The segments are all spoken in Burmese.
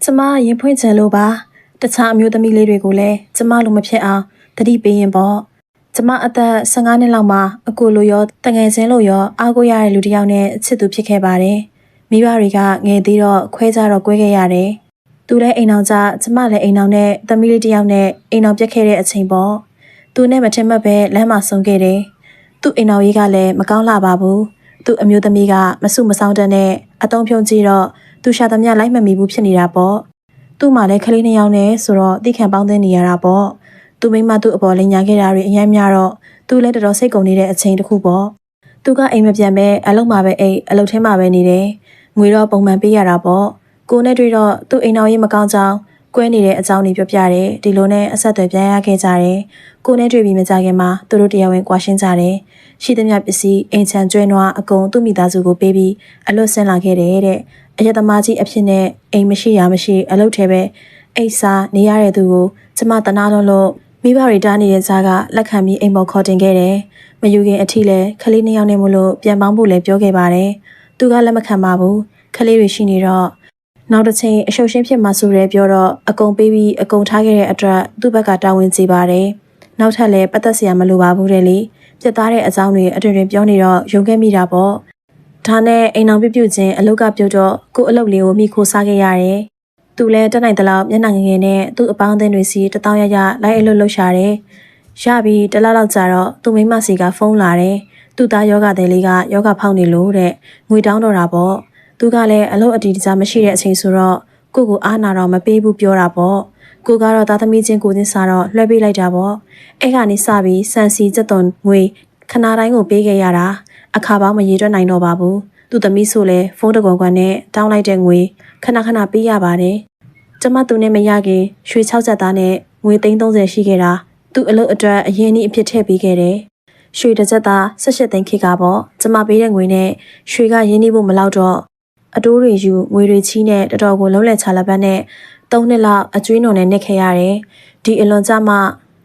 ကျမရင်ဖွင့်ချင်လို့ပါတခြားအမျိုးသမီးလေးတွေကိုလည်းကျမလိုမဖြစ်အောင်တတိပေးရင်ပေါ့ကျမအသက်15နှစ်လောက်မှာအကိုလိုရောတငယ်ချင်းလိုရောအားကိုးရတဲ့လူတစ်ယောက်နဲ့ချစ်သူဖြစ်ခဲ့ပါတယ်မိဘတွေကငယ်သေးတော့ခွဲကြတော့ကွဲခဲ့ရတယ်သူလည်းအိမ်အောင်ကြကျမလည်းအိမ်အောင်နဲ့သမီးလေးတစ်ယောက်နဲ့အိမ်အောင်ပြက်ခဲ့တဲ့အချိန်ပေါ့သူနဲ့မထင်မှတ်ပဲလမ်းမှာဆုံခဲ့တယ်သူ့အိမ်အောင်ရေးကလည်းမကောင်းလာပါဘူးသူ့အမျိုးသမီးကမဆုမဆောင်တဲ့နဲ့အတုံးဖြုံကြည့်တော့သူရှာသမျှလိုက်မမီဘူးဖြစ်နေတာပေါ့သူ့မှာလည်းကလေး2ယောက်နဲ့ဆိုတော့တိခံပေါင်းသင်းနေရတာပေါ့သူမိမသူ့အပေါ်လိန်ညာခဲ့တာတွေအများများတော့သူလည်းတော်တော်စိတ်ကုန်နေတဲ့အချိန်တစ်ခုပေါ့သူကအိမ်မပြန်ပဲအလုပ်မှာပဲအိမ်အလုပ်ထဲမှာပဲနေတယ်ငွေတော့ပုံမှန်ပေးရတာပေါ့ကိုနဲ့တွေ့တော့သူ့အိမ်တော်ရေးမကောင်းကြောင်းကွဲနေတဲ့အကြောင်းတွေပြောပြတယ်ဒီလိုနဲ့အဆက်အသွယ်ပြန်ရခဲ့ကြတယ်ကိုနဲ့တွေ့ပြီးမကြခင်မှာသူတို့တရားဝင်ကွာရှင်းကြတယ်ရှိသမျှပစ္စည်းအိမ်ချမ်းကျွဲနွားအကုန်သူ့မိသားစုကိုပေးပြီးအလွတ်ဆင်းလာခဲ့တယ်တဲ့အရသမားကြီးအဖြစ်နဲ့အိမ်မရှိရမရှိအလုပ်ထဲပဲအိတ်စားနေရတဲ့သူကိုကျမတနာလို့မိဘတွေတားနေတဲ့ကြားကလက်ခံပြီးအိမ်ပေါ်ခေါ်တင်ခဲ့တယ်မယူခင်အထိလည်းကလေး2ယောက်နဲ့မလို့ပြန်ပေါင်းဖို့လည်းပြောခဲ့ပါတယ်သူကလက်မခံပါဘူးကလေးတွေရှိနေတော့နောက်တစ်ချိန်အရှုပ်ရှင်းဖြစ်မှဆိုရဲပြောတော့အကုန်ပေးပြီးအကုန်ထားခဲ့တဲ့အတွက်သူ့ဘက်ကတာဝန်ကြီးပါတယ်နောက်ထပ်လည်းပတ်သက်စရာမလိုပါဘူးတဲ့လေပြတ်သားတဲ့အကြောင်းတွေအတွင်ပြောနေတော့ယုံခဲ့မိတာပေါ့ဒါနဲ့အိမ်အောင်ပြုတ်ချင်းအလုတ်ကပြုတ်တော့ကို့အလုတ်လေးကိုမိခိုးစားခဲ့ရတယ်သူလည်းတက်နိုင်သလောက်မျက်နှာငယ်ငယ်နဲ့သူ့အပေါင်းအသင်းတွေစီတထောင်ရရလိုက်အလုတ်လှုပ်ရှာတယ်ရပြီးတလလောက်ကြာတော့သူ့မိမစီကဖုန်းလာတယ်သူ့သားယောဂတဲ့လေးကယောဂဖောက်နေလို့တဲ့ငွေတောင်းတော့တာပေါ့သူကလည်းအလုပ်အတီးတကြားမရှိတဲ့အချိန်ဆိုတော့ကိုအားနာတော့မပေးဘူးပြောတာပေါ့ကိုကတော့သားသမီးချင်းကိုချင်းစားတော့လွှဲပေးလိုက်တာပေါ့အဲ့ကနေစပြီးစံစီစက်သွန်ငွေခဏတိုင်းကိုပေးခဲ့ရတာအခါပေါင်းမရေတွက်နိုင်တော့ပါဘူးသူ့သမီးဆိုလဲဖုန်းတကွန်ကွန်နဲ့တောင်းလိုက်တဲ့ငွေခဏခဏပေးရပါတယ်ကျမသူနဲ့မရခင်ရွှေ6ချက်သားနဲ့ငွေ330ရှိခဲ့တာသူ့အလုပ်အတွက်အရင်အဖြစ်ထည့်ပေးခဲ့တယ်ရွှေတစ်ချက်သား18သိန်းခေတ်ကပေါ့ကျမပေးတဲ့ငွေနဲ့ရွှေကရင်းနှီးဖို့မလောက်တော့အတိုးတွေယူငွေတွေချီးနဲ့တော်တော်ကိုလုံးလက်ချလာပတ်နဲ့3နှစ်လောက်အကျွေးနှုံနဲ့နှက်ခဲ့ရတယ်ဒီအလွန်ကြမှာ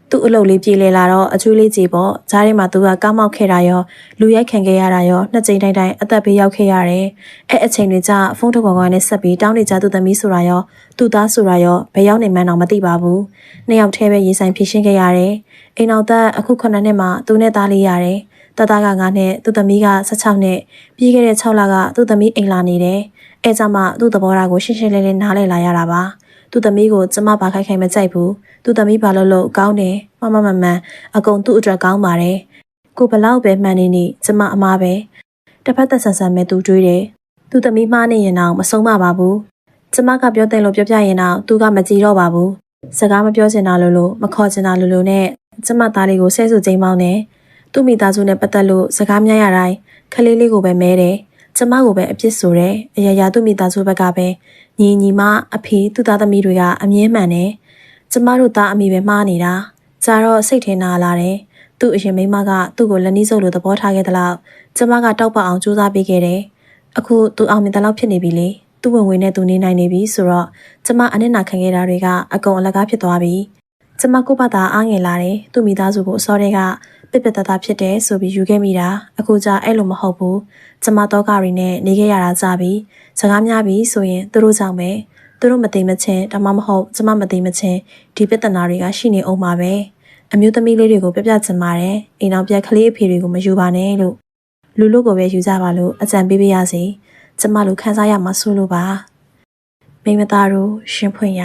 သူ့အလုပ်လေးပြေလည်လာတော့အကျွေးလေးကြီးပေါ့ဂျားထဲမှာသူကကောက်မောက်ခဲ့တာရောလူရိုက်ခံခဲ့ရတာရော2ကြိမ်တိုင်းအသက်ပေးရောက်ခဲ့ရတယ်အဲ့အချိန်တွေကျဖုန်းထုတ်ကောင်နဲ့ဆက်ပြီးတောင်းနေကြသူသမီးဆိုတာရောသူ့သားဆိုတာရောဘယ်ရောက်နေမှန်းတော့မသိပါဘူး2ယောက်တည်းပဲရေးဆိုင်ဖြစ်ရှင်းခဲ့ရတယ်အိမ်တော်သက်အခု9နှစ်မှသူနဲ့သားလေးရတယ်တသားက9နှစ်သူသမီးက16နှစ်ပြီးခဲ့တဲ့6လကသူသမီးအိမ်လာနေတယ်အဲကြောင့်မှသူ့သဘောထားကိုရှင်းရှင်းလင်းလင်းနားလည်လာရတာပါသူသမီးကိုကျမဘာခိုက်ခိုက်မကြိုက်ဘူးသူသမီးဘာလို့ကောင်းတယ်မမအကုန်သူ့အတွက်ကောင်းပါတယ်ကိုဘလောက်ပဲမှန်နေနေကျမအမားပဲတစ်ဖက်သက်ဆန်ဆန်ပဲသူတွေးတယ်သူသမီးမှားနေရင်တော့မဆုံးမပါဘူးကျမကပြောတယ်လို့ပြောပြရင်တော့သူကမကြည်တော့ပါဘူးစကားမပြောချင်တာလို့မခေါ်ချင်တာလို့နဲ့ကျမသားလေးကိုဆဲဆူချိန်မောင်းနေသူ့မိသားစုနဲ့ပတ်သက်လို့စကားများရတိုင်းခလေးလေးကိုပဲမဲတယ်ကျမကိုပဲအပြစ်ဆိုတယ်အရာရာသူ့မိသားစုဘက်ကပဲညီမအဖေသူ့သားသမီးတွေကအမြဲမှန်တယ်ကျမတို့သားအမိပဲမှားနေတာကြတော့စိတ်ထဲနာလာတယ်သူ့အရင်မိမကသူ့ကိုလက်နှီးစုပ်လို့သဘောထားခဲ့သလောက်ကျမကတောက်ပအောင်ကြိုးစားပေးခဲ့တယ်အခုသူအောင်မြင်တဲ့လောက်ဖြစ်နေပြီလေသူ့ဝင်ဝင်နဲ့သူနေနိုင်နေပြီဆိုတော့ကျမအနစ်နာခံခဲ့တာတွေကအကုန်အလကားဖြစ်သွားပြီကျမကိုယ့်ဘာသာအားငယ်လာတယ်သူ့မိသားစုကိုအစောတည်းကပစ်ပတဖြစ်တယ်ဆိုပြီးယူခဲ့မိတာအခုကျအဲ့လိုမဟုတ်ဘူးကျမတော့ကရီနဲ့နေခဲ့ရတာကြပြီစကားများပြီဆိုရင်သူတို့ကြောင့်ပဲသူတို့မသိမချင်းဒါမှမဟုတ်ကျမမသိမချင်းဒီပြဿနာတွေကရှိနေအောင်ပါပဲအမျိုးသမီးလေးတွေကိုပြပြချင်ပါတယ်အိမ်အောင်ပြက်ကလေးအဖေတွေကိုမယူပါနဲ့လို့လူလူကိုပဲယူကြပါလို့အကြံပေးရစေကျမတို့ခန်းစားရမှာဆိုလို့ပါမိမသားတို့ရှင်းဖွင့်ရ